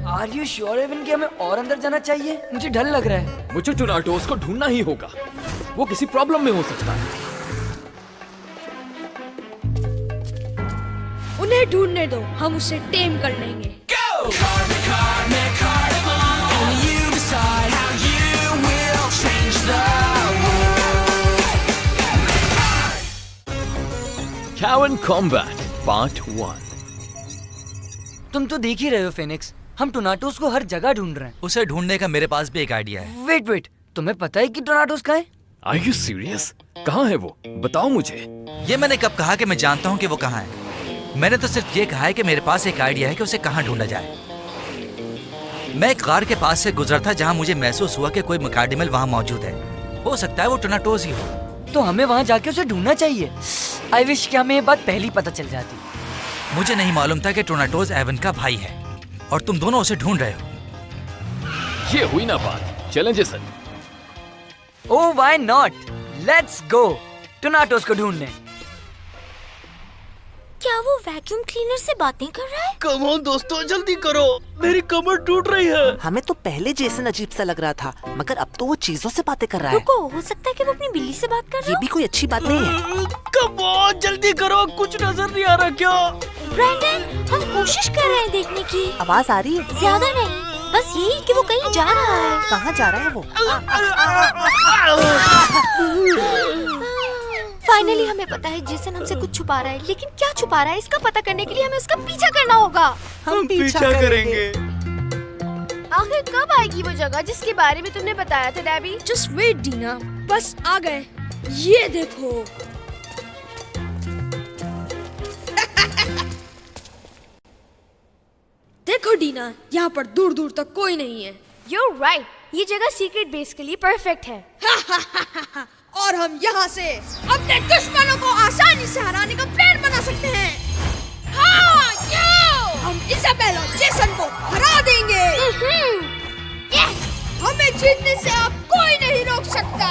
Are you sure Avon कि हमें और अंदर जाना चाहिए? मुझे डर लग रहा है। मुझे टोनाटोस को ढूंढना ही होगा। वो किसी प्रॉब्लम में हो सकता है। उन्हें ढूंढने दो, हम उसे टेम कर लेंगे। Cow Combat Part 1। तुम तो देख ही रहे हो फेनिक्स, हम टोनाटोस को हर जगह ढूंढ रहे हैं। उसे ढूंढने का मेरे पास भी एक आइडिया है। वेट, तुम्हें पता है कि टोनाटोस कहाँ है? Are you serious? कहाँ है वो? बताओ मुझे। ये मैंने कब कहा कि मैं जानता हूँ कि वो कहाँ है? मैंने तो सिर्फ ये कहा है कि मेरे पास एक आइडिया है कि उसे कहाँ ढूंढा जाए। मैं एक गार के पास से गुजरा था जहाँ मुझे महसूस हुआ कि कोई मकाडिमल वहाँ मौजूद है। हो सकता है वो टोनाटोस ही हो। तो हमें वहाँ जाके उसे ढूंढना चाहिए। आई विश कि हमें ये बात पहले ही पता चल जाती। मुझे नहीं मालूम था कि टोनाटोस एवन का भाई है और तुम दोनों उसे ढूंढ रहे हो। ये हुई ना बात। चलें Jason. Oh why not, let's go tornadoes को ढूंढने। क्या वो वैक्यूम क्लीनर से बातें कर रहा है? कम ऑन दोस्तों, जल्दी करो, मेरी कमर टूट रही है। हमें तो पहले जैसन अजीब सा लग रहा था, मगर अब तो वो चीजों से बातें कर रहा है। रुको, हो सकता है कि वो अपनी बिल्ली से बात कर रहा ये भी कोई अच्छी बात नहीं है। कम ऑन, जल्दी करो, कुछ नजर नहीं आ रहा क्या? ब्रैंडन, हम कोशिश कर रहे हैं देखने की। आवाज आ रही है? ज्यादा नहीं, बस यही कि वो कहीं जा रहा है। कहाँ जा रहा है वो? फाइनली हमें पता है जेसन हमसे कुछ छुपा रहा है, लेकिन क्या छुपा रहा है इसका पता करने के लिए हमें उसका पीछा करना होगा। हम पीछा करेंगे। आखिर कब आएगी वो जगह जिसके बारे में तुमने बताया था डैबी? जस्ट वेट डीना, बस आ गए। ये देखो। देखो डीना, यहाँ पर दूर दूर तक कोई नहीं है। You're right, ये जगह सीक्रेट बेस के लिए परफेक्ट है। और हम यहाँ से अपने दुश्मनों को आसानी से हराने का प्लान बना सकते हैं। हाँ, हम इजाबेल और जेसन को हरा देंगे। हमें जीतने से अब कोई नहीं रोक सकता।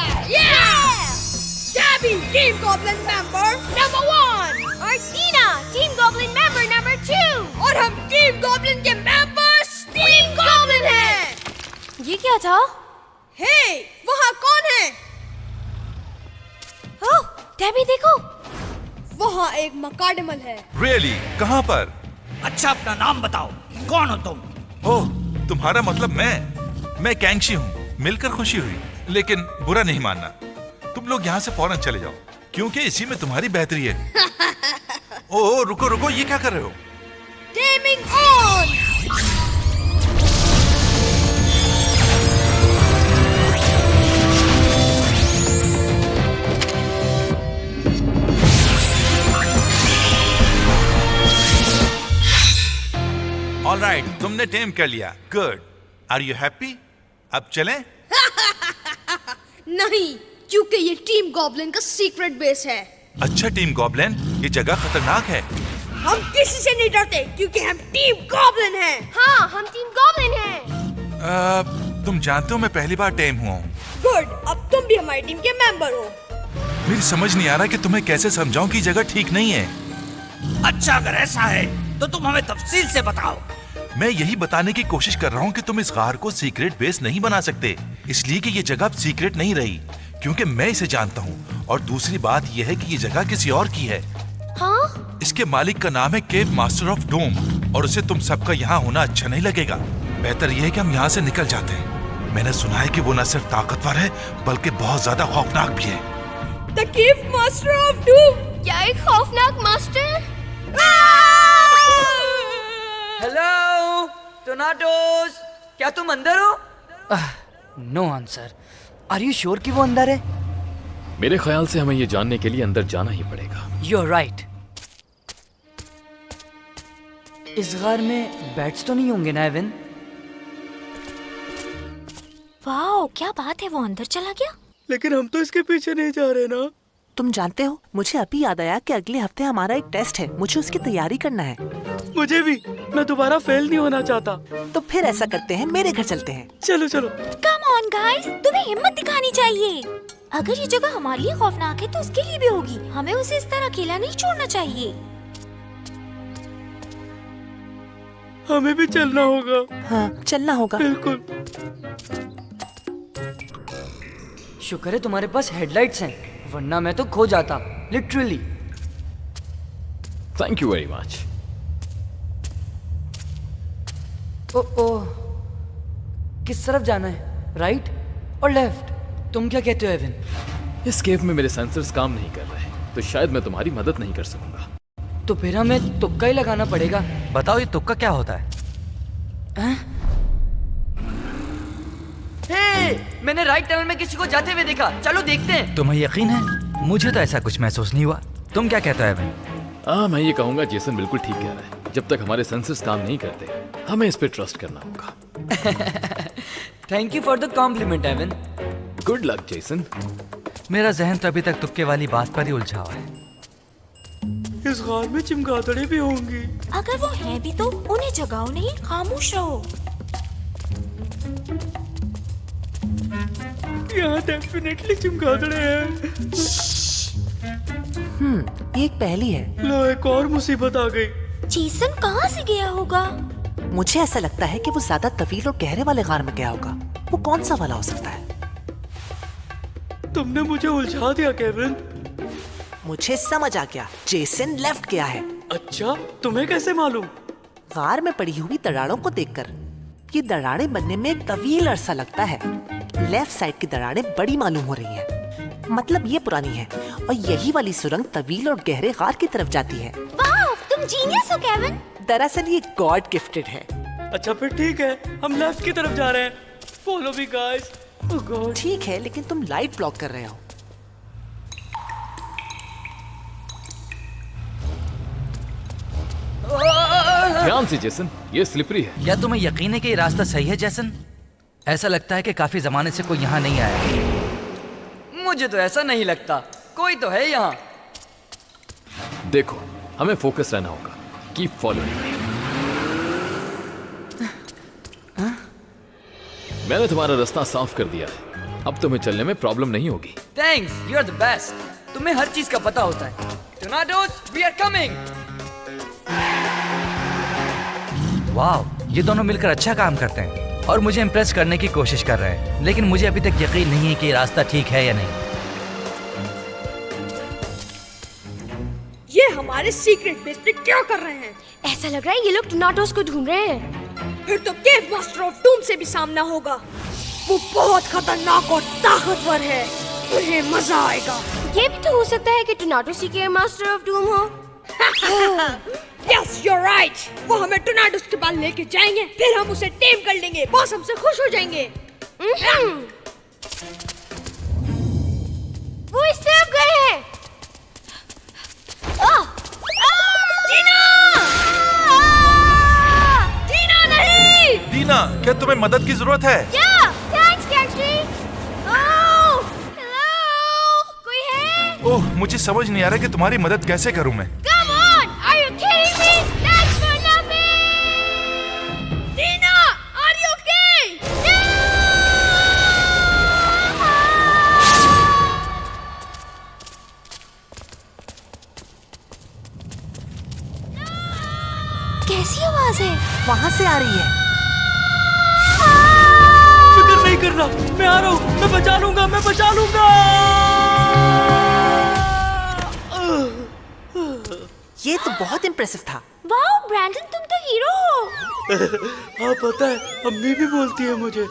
Debi team goblin member number 1 और टीना टीम गॉब्लिन मेंबर नंबर 2। और हम टीम गॉब्लिन के मेंबर्स टीम गॉब्लिन हैं। ये क्या था? हे, वहाँ कौन है? ओह, डैबी देखो, वहाँ एक मकाडमल है। Really? कहाँ पर? अच्छा अपना नाम बताओ, कौन हो तुम? ओह, तुम्हारा मतलब मैं कैंगशी हूँ। मिलकर खुशी हुई, लेकिन बुरा नहीं मानना। तुम लोग यहाँ से फौरन चले जाओ, क्योंकि इसी में तुम्हारी बेहतरी है। ओह, रुको, ये क्या कर रहे हो? Taming on. All right, तुमने टेम कर लिया। गुड। Are you happy? अब चलें? नहीं, क्योंकि ये टीम गॉब्लिन का सीक्रेट बेस है। अच्छा टीम गॉब्लिन, ये जगह खतरनाक है। हम किसी से नहीं डरते क्योंकि हम टीम गॉब्लिन हैं। हाँ, हम टीम गॉब्लिन हैं। तुम जानते हो मैं पहली बार टेम हुआ हूँ। गुड, अब तुम भी हमारी टीम के मेंबर हो। मेरी समझ नहीं आ रहा कि तुम्हें कैसे समझाऊं कि जगह ठीक नहीं है। अच्छा अगर ऐसा है तो तुम हमें तफसील से बताओ। मैं यही बताने की कोशिश कर रहा हूँ कि तुम इस गार को सीक्रेट बेस नहीं बना सकते, इसलिए कि ये जगह अब सीक्रेट नहीं रही, क्योंकि मैं इसे जानता हूँ। और दूसरी बात यह है कि ये जगह किसी और की है। हाँ? इसके मालिक का नाम है केव मास्टर ऑफ डोम, और उसे तुम सबका यहाँ होना अच्छा नहीं लगेगा। बेहतर यह है कि हम यहाँ से निकल जाते हैं। मैंने सुना है कि वो न सिर्फ ताकतवर है, बल्कि बहुत ज्यादा खौफनाक भी है। The cave master of Doom. क्या एक खौफनाक मास्टर? हेलो टोनाटोस, क्या तुम अंदर हो? No answer. Are you sure कि वो अंदर है? मेरे ख्याल से हमें ये जानने के लिए अंदर जाना ही पड़ेगा। You are right. इस गार में बैट्स तो नहीं होंगे ना एवन? वाओ, क्या बात है, वो अंदर चला गया। लेकिन हम तो इसके पीछे नहीं जा रहे ना। तुम जानते हो, मुझे अभी याद आया कि अगले हफ्ते हमारा एक टेस्ट है, मुझे उसकी तैयारी करना है। मुझे भी, मैं दोबारा फेल नहीं होना चाहता। तो फिर ऐसा करते हैं, मेरे घर चलते हैं। चलो चलो। कम ऑन गाइस, तुम्हें हिम्मत दिखानी चाहिए। अगर ये जगह हमारे लिए खौफनाक है तो उसके लिए भी होगी। हमें उसे इस तरह अकेला नहीं छोड़ना चाहिए। हमें भी चलना होगा। हाँ चलना होगा। बिल्कुल। शुक्र है तुम्हारे पास हेडलाइट्स हैं, वरना मैं तो खो जाता, literally. Thank you very much. Oh किस तरफ जाना है, राइट और लेफ्ट? तुम क्या कहते हो एविन? इस केव में मेरे सेंसर्स काम नहीं कर रहे, तो शायद मैं तुम्हारी मदद नहीं कर सकूंगा। तो फिर हमें तुक्का ही लगाना पड़ेगा। बताओ ये तुक्का क्या होता है? हे, मैंने राइट टनल में किसी को जाते हुए देखा, चलो देखते हैं। तुम्हें यकीन है? मुझे तो ऐसा कुछ महसूस नहीं हुआ। तुम क्या कहते हो एविन? मैं ये कहूंगा जेसन बिल्कुल ठीक कह रहा है। जब तक हमारे सेंसर्स काम नहीं करते, हमें इस पे ट्रस्ट करना होगा। Thank you for the compliment Evan. Good luck Jason. मेरा जहन तो अभी तक तुक्के वाली बात पर ही उलझा हुआ है। इस गार में चमगादड़ें भी होंगी। अगर वो हैं भी तो उन्हें जगाओ नहीं, खामोश रहो। यहाँ डेफिनेटली चमगादड़ें हैं। ये एक पहेली है। लो एक और मुसीबत आ गई। जेसन कहाँ से गया होगा? मुझे ऐसा लगता है कि वो ज्यादा तवील और गहरे वाले गार में गया होगा। वो कौन सा वाला हो सकता है? तुमने मुझे उलझा दिया केविन। मुझे समझ आ गया, जेसन लेफ्ट गया है। अच्छा, तुम्हें कैसे मालूम? गार में पड़ी हुई दरारों को देखकर। ये दरारें बनने में एक तवील अरसा लगता है। लेफ्ट साइड की दरारें बड़ी मालूम हो रही हैं। मतलब ये पुरानी है और यही वाली सुरंग तवील और गहरे गार की तरफ जाती है। वाह, तुम जीनियस हो केविन। दरअसल ये गॉड गिफ्टेड है। अच्छा फिर ठीक है, हम लेफ्ट की तरफ जा रहे हैं। Follow me guys. Oh god. ठीक है, लेकिन तुम लाइट ब्लॉक कर रहे हो। ध्यान से जेसन, ये स्लिपरी है। क्या तुम्हें यकीन है कि ये रास्ता सही है जैसन? ऐसा लगता है कि काफी जमाने से कोई यहाँ नहीं आया। मुझे तो ऐसा नहीं लगता, कोई तो है यहाँ। देखो, हमें फोकस रहना होगा। Keep following. मैंने तुम्हारा रास्ता साफ कर दिया है। अब तुम्हें चलने में प्रॉब्लम नहीं होगी। Thanks, you are the best. तुम्हें हर चीज का पता होता है। Tornadoes, we are coming. वाह, ये दोनों मिलकर अच्छा काम करते हैं और मुझे इम्प्रेस करने की कोशिश कर रहे हैं, लेकिन मुझे अभी तक यकीन नहीं है कि ये रास्ता ठीक है या नहीं। ये हमारे सीक्रेट बेस पे क्या कर रहे हैं? ऐसा लग रहा है ये लोग टोर्नाडोस को ढूंढ रहे हैं। फिर तो केव मास्टर ऑफ डूम से भी सामना होगा। वो बहुत खतरनाक और ताकतवर है, उन्हें मजा आएगा। ये भी तो हो सकता है कि टोर्नाडोस ही के मास्टर ऑफ डूम हो। Yes, you are right. वो हमें टोर्नाडोस के पास लेके जाएंगे, फिर हम उसे टेम कर लेंगे। बॉस हमसे खुश हो जाएंगे। वो इस तरफ गए हैं। जीना नहीं। दीना, क्या तुम्हें मदद की जरूरत है? थैंक्स गैंग्स्ट्री। ओह, हेलो, कोई है? ओह, मुझे समझ नहीं आ रहा कि तुम्हारी मदद कैसे करूं मैं। Come on, are you kidding me? Thanks for nothing. Jeena, are you okay? कैसी आवाज है? वहाँ से आ रही है। फिक्र नहीं करना, मैं आ रहा हूँ। मैं बचा लूंगा, मैं बचा लूंगा। ये तो बहुत इम्प्रेसिव था। वाओ ब्रैंडन, तुम तो हीरो हो। हाँ पता है, अम्मी भी बोलती है मुझे।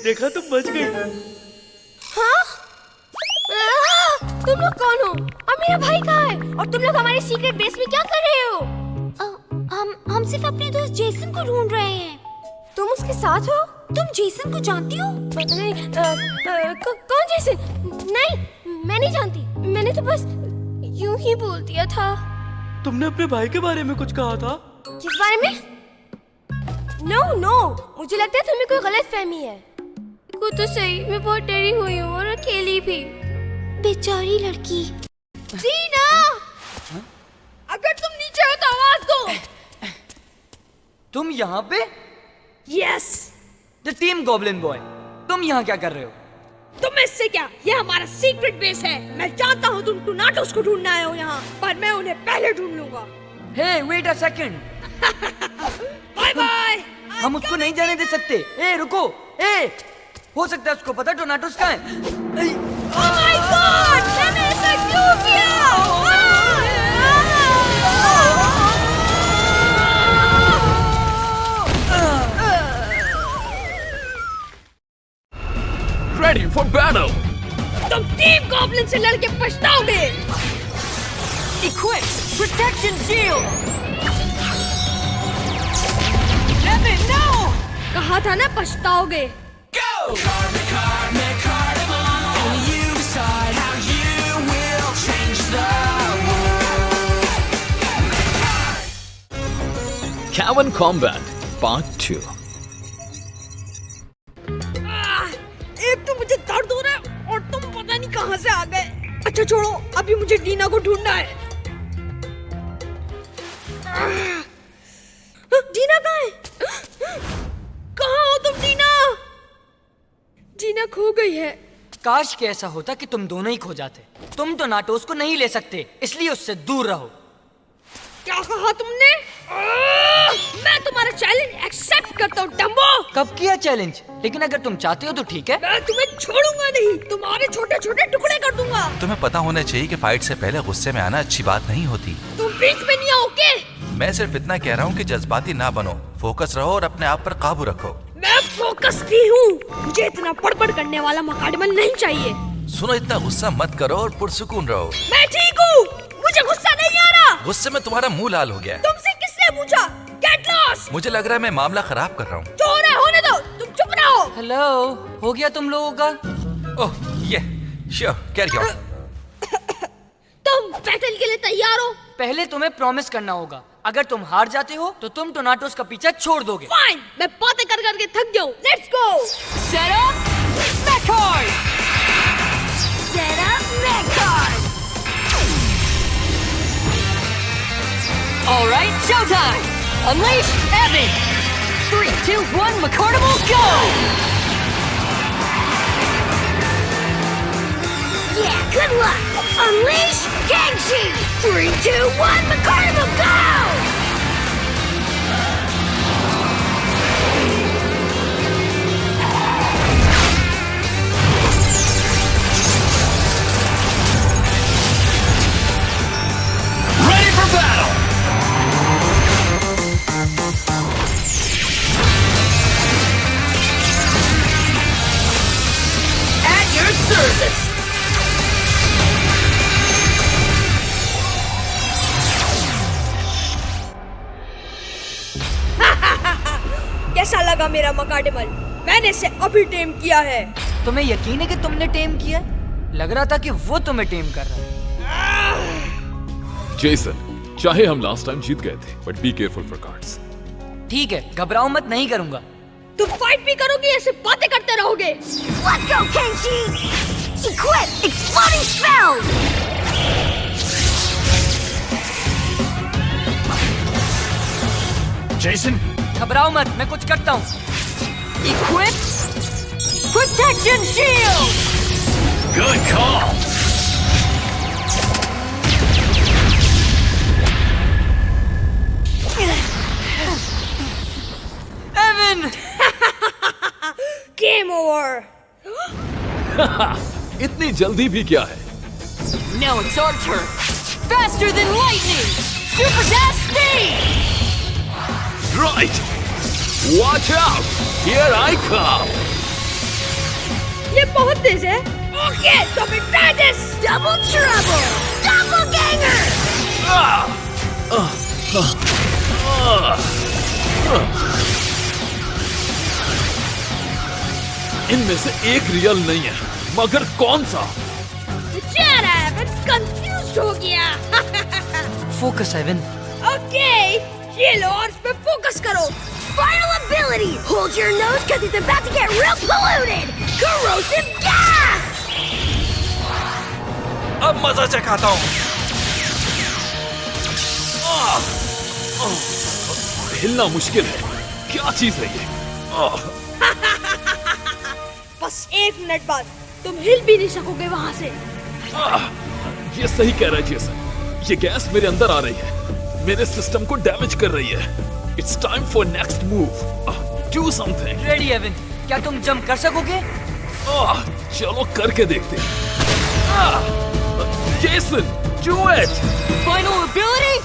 देखा, तुम बच गई। तुम लोग कौन हो? और मेरा भाई कहाँ है? और तुम लोग हमारे सीक्रेट बेस में क्या कर रहे हो? हम सिर्फ अपने दोस्त जेसन को ढूंढ रहे हैं। तुम उसके साथ हो? तुम जेसन को जानती हो? नहीं, कौन जेसन? नहीं, मैं नहीं जानती। मैंने तो बस यूं ही बोल दिया था। तुमने अपने भाई के बारे में कुछ कहा था? किस बारे में? नो, मुझे लगता है तुम्हें कोई गलत फहमी है। को तो सही, मैं बहुत डरी हुई हूँ और अकेली भी। बेचारी लड़की। जीना, अगर तुम नीचे हो तो आवाज दो। तुम यहाँ पे? Yes. The team goblin boy, तुम यहाँ क्या कर रहे हो? तुम्हें इससे क्या, ये हमारा सीक्रेट बेस है। मैं जानता हूँ तुम टोनाटोस को ढूंढने आए हो यहाँ, पर मैं उन्हें पहले ढूंढ लूंगा। Hey wait a second, bye bye. हम उसको नहीं जाने दे सकते। ए रुको, ए हो सकता है उसको पता टोनाटोस कहाँ है। ओह माय गॉड, मैंने ऐसा क्यों किया? Ready for battle! तुम टीम गॉब्लिन से लड़के पछताओगे। Equip protection shield. कहा था ना पछताओगे। Cavern Combat Part 2. एक तो मुझे दर्द हो रहा है और तुम पता नहीं कहां से आ गए। अच्छा छोड़ो, अभी मुझे डीना को ढूंढना है। डीना कहाँ है? कहाँ हो तुम डीना? डीना खो गई है। काश के ऐसा होता कि तुम दोनों ही खो जाते। तुम टोनाटोस को नहीं ले सकते, इसलिए उससे दूर रहो। क्या कहा तुमने? मैं तुम्हारा चैलेंज एक्सेप्ट करता हूँ डम्बो। कब किया चैलेंज? लेकिन अगर तुम चाहते हो तो ठीक है। मैं तुम्हें छोड़ूंगा नहीं, तुम्हारे छोटे छोटे टुकड़े कर दूंगा। तुम्हें पता होना चाहिए कि फाइट से पहले गुस्से में आना अच्छी बात नहीं होती। तुम बीच में नहीं आओ के? मैं सिर्फ इतना कह रहा हूँ कि जज्बाती ना बनो, फोकस रहो और अपने आप पर काबू रखो। मैं फोकस की हूँ। मुझे इतना पड़पड़ करने वाला मकाडमल नहीं चाहिए। सुनो, इतना गुस्सा मत करो और पुरसुकून रहो। मैं ठीक हूँ, मुझे गुस्सा नहीं आ रहा। गुस्से में तुम्हारा मुंह लाल हो गया है। तुमसे किसने पूछा? Get lost. मुझे लग रहा है मैं मामला खराब कर रहा हूँ। जो हो रहा है होने दो, तुम चुप रहो। हेलो, हो गया तुम लोगों का? ओह ये श्योर, कैरी ऑन। तुम बैटल के लिए तैयार हो? पहले तुम्हें प्रॉमिस करना होगा, अगर तुम हार जाते हो तो तुम टोनाटोस का पीछा छोड़ दोगे। फाइन, मैं बातें कर करके थक गया हूँ। Let's go. सेट अप मैकॉर्ड। Set up Megcard! All right, showtime. Unleash Evan. 3, 2, 1, McCarnival, go. Yeah, good luck! Unleash Gangshi! 3, 2, 1, McCarnival, go! Ready for battle! At your service. कैसा लगा मेरा मकाडमल? मैंने इसे अभी टेम किया है। तुम्हें यकीन है कि तुमने टेम किया? लग रहा था कि वो तुम्हें टेम कर रहा है। जेसन, चाहे हम लास्ट टाइम जीत गए थे, but be careful for cards. ठीक है, घबराओ मत, नहीं करूंगा। तुम फाइट भी करोगे, ऐसे बातें करते रहोगे? Let's go, Kenshi! Equip exploding spells! Jason, घबराओ मत, मैं कुछ करता हूँ। Equip protection shield. good call. Evan. Game over. इतनी जल्दी भी क्या है? Now it's our turn. Faster than lightning. Super dash speed. Right. Watch out. Here I come. ये बहुत तेज है। ओके, तो मैं try this. Double trouble! Doppelganger! इनमें से एक रियल नहीं है, मगर कौन सा? बेचारा एवन कंफ्यूज हो गया। Focus, Evan. ओके, ये लो और इस पे फोकस करो। Final ability! Hold your nose because it's about to get real polluted! Corrosive gas! अब मजा चखाता हूँ। हिलना मुश्किल है। क्या चीज है ये? बस 1 मिनट बाद तुम हिल भी नहीं सकोगे वहाँ से। ये सही कह रहा है जेसन, ये गैस मेरे अंदर आ रही है, मेरे सिस्टम को डैमेज कर रही है। It's time for next move, do something. Ready Evan, क्या तुम जंप कर सकोगे? चलो करके देखते हैं। Jason, do it. Final ability,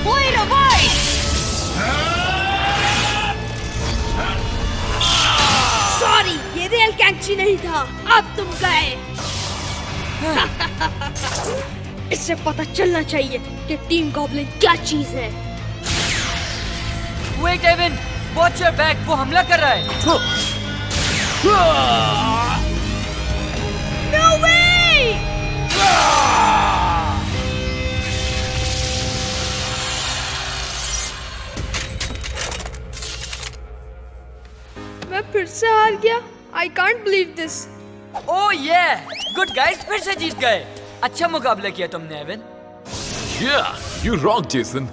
blade of ice. Sorry, ये रियल कैंची नहीं था, अब तुम गए। इससे पता चलना चाहिए कि टीम गॉब्लिन क्या चीज है। Wait Evan, watch your back, वो हमला कर रहा है। No way! मैं फिर से हार गया। I can't believe this. Oh ये गुड गाइस, फिर से जीत गए। अच्छा मुकाबला किया तुमने Evan. You rock Jason.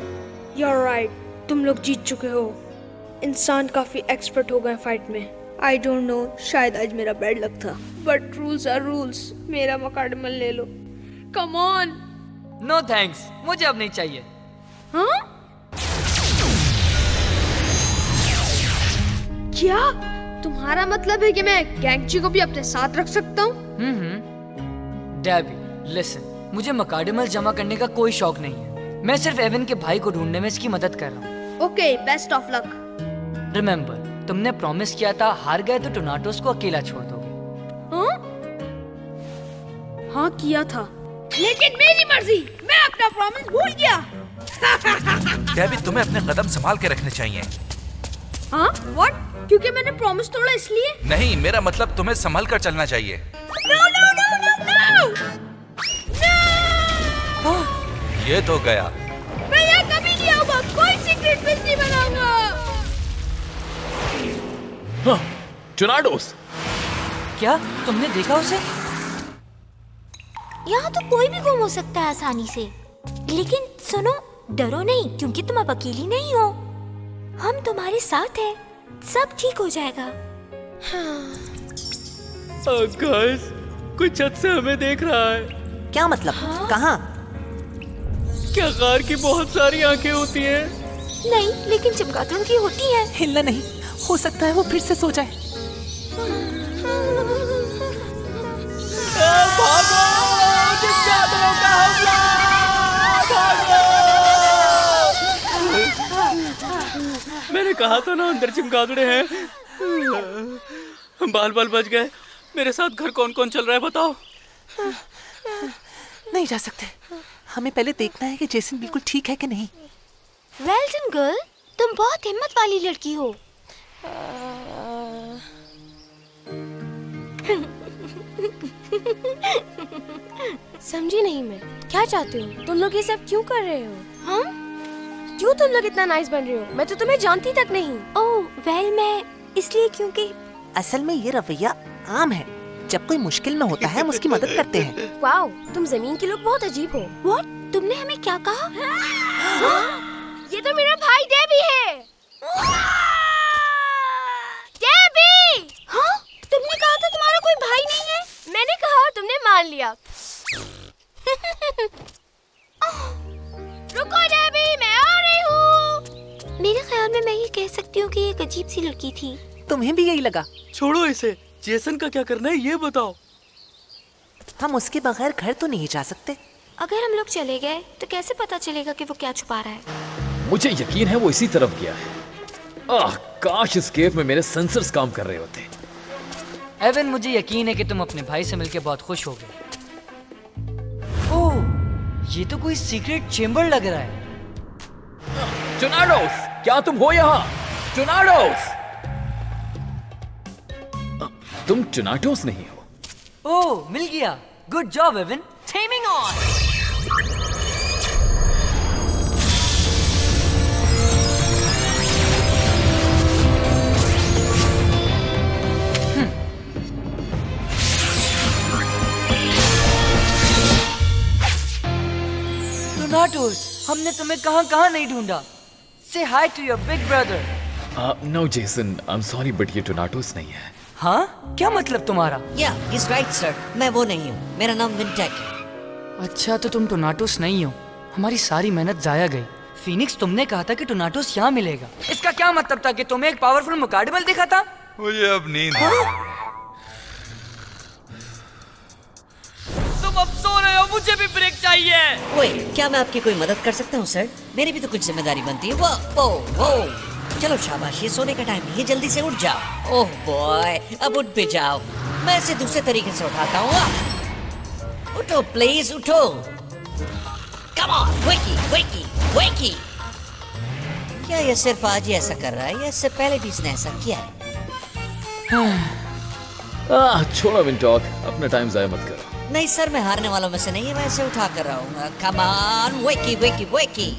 You're right, तुम लोग जीत चुके हो। इंसान काफी एक्सपर्ट हो गए फाइट में। आई डोंट नो, शायद आज मेरा बैड लक था, बट रूल्स आर रूल्स। मेरा मकाडमल ले लो, कम ऑन। नो थैंक्स, मुझे अब नहीं चाहिए। हाँ? क्या तुम्हारा मतलब है कि मैं गैंगची को भी अपने साथ रख सकता हूँ? डैबी, लिसन, मुझे मकाडमल जमा करने का कोई शौक नहीं है। मैं सिर्फ एवन के भाई को ढूंढने में इसकी मदद कर रहा हूँ। Okay, best of luck. Remember, तुमने प्रॉमिस किया था हार गए तो टोनाटोस को अकेला छोड़ दोगे। हाँ? हाँ किया था, लेकिन मेरी मर्जी, मैं अपना प्रॉमिस भूल गया। डेबी, तुम्हें अपने कदम संभाल के रखने चाहिए। हाँ? What? क्योंकि मैंने प्रॉमिस तोड़ा इसलिए? नहीं, मेरा मतलब तुम्हें संभल कर चलना चाहिए। No, no, no, no, no! No! ये तो गया। मैं यहाँ कभी नहीं आऊंगा, कोई सीक्रेट बेस नहीं बनाऊंगा। टोर्नाडोस। क्या तुमने देखा उसे? यहाँ तो कोई भी गुम हो सकता है आसानी से। लेकिन सुनो, डरो नहीं, क्योंकि तुम अब अकेली नहीं हो। हम तुम्हारे साथ हैं, सब ठीक हो जाएगा। गाइस, कोई छत से हमें देख रहा है। क्या मतलब? कहाँ? क्या कार की बहुत सारी आंखें होती हैं? नहीं, लेकिन चमगादड़ों की होती है। हिलना नहीं, हो सकता है वो फिर से सो जाए। मैंने कहा था ना अंदर चमगादड़े हैं। बाल बाल बच गए। मेरे साथ घर कौन कौन चल रहा है बताओ? नहीं जा सकते, हमें पहले देखना है कि जेसन बिल्कुल ठीक है कि नहीं। वेल डन गर्ल, तुम बहुत हिम्मत वाली लड़की हो। समझी नहीं मैं, क्या चाहते हो तुम लोग? ये सब क्यों कर रहे हो? हम? क्यों तुम लोग इतना नाइस बन रहे हो? मैं तो तुम्हें जानती तक नहीं। ओह वेल, मैं इसलिए क्योंकि असल में ये रवैया आम है, जब कोई मुश्किल में होता है हम उसकी मदद करते हैं। वाओ, तुम जमीन के लोग बहुत अजीब हो। व्हाट? तुमने हमें क्या कहा? ये तो मेरा भाई डेबी है। डेबी! हाँ? तुमने कहा था तुम्हारा कोई भाई नहीं है। मैंने कहा और तुमने मान लिया। रुको डेबी, मैं आ रही हूँ। मेरे ख्याल में मैं ये कह सकती हूँ कि ये एक अजीब सी लड़की थी। तुम्हें भी यही लगा? छोड़ो इसे, जेसन का क्या करना है ये बताओ। हम उसके बगैर घर तो नहीं जा सकते। अगर हम लोग चले गए तो कैसे पता चलेगा कि वो क्या छुपा रहा है? मुझे यकीन है वो इसी तरफ गया है। काश इस केव में मेरे सेंसर्स काम कर रहे होते। एवन, मुझे यकीन है कि तुम अपने भाई से मिलकर बहुत खुश होगे। ओह, ये तो कोई सीक्रेट चेम्बर लग रहा है। टोर्नाडोस, क्या तुम हो यहाँ? टोर्नाडोस! तुम टोर्नाडोस नहीं हो। ओह, मिल गया। Good job Evan. Taming on. Tornadoes, हमने तुम्हें कहाँ नहीं ढूंढा। Say hi to your big brother. No, Jason, I'm sorry, but ये टोर्नाडोस नहीं है। हाँ, क्या मतलब तुम्हारा? या इज राइट सर, मैं वो नहीं हूँ, मेरा नाम विंटेक है। अच्छा, तो तुम टोनाटोस नहीं हो। हमारी सारी मेहनत जाया गई। फीनिक्स, तुमने कहा था कि टोनाटोस यहाँ मिलेगा। इसका क्या मतलब था कि तुम्हें एक पावरफुल मुकाडमल दिखा था? मुझे अब नींद आ रही है। तुम अब सो रहे हो, मुझे भी ब्रेक चाहिए। ओए, क्या मैं आपकी कोई मदद कर सकता हूँ सर? मेरी भी तो कुछ जिम्मेदारी बनती है। वो चलो शाबाश, ये सोने का टाइम है, जल्दी से उठ जाओ। ओह बॉय, अब उठ भी जाओ, मैं इसे दूसरे तरीके से उठाता हूँ। उठो प्लीज, उठो। कम ऑन, वेकी वेकी वेकी। क्या ये सिर्फ आज ही ऐसा कर रहा है या इससे पहले भी इसने ऐसा किया है? छोड़ो विंटॉक, अपना टाइम जाया मत करो। नहीं सर, मैं हारने वालों में से नहीं है, मैं इसे उठा कर रहा हूँ। कम ऑन, वेकी वेकी वेकी।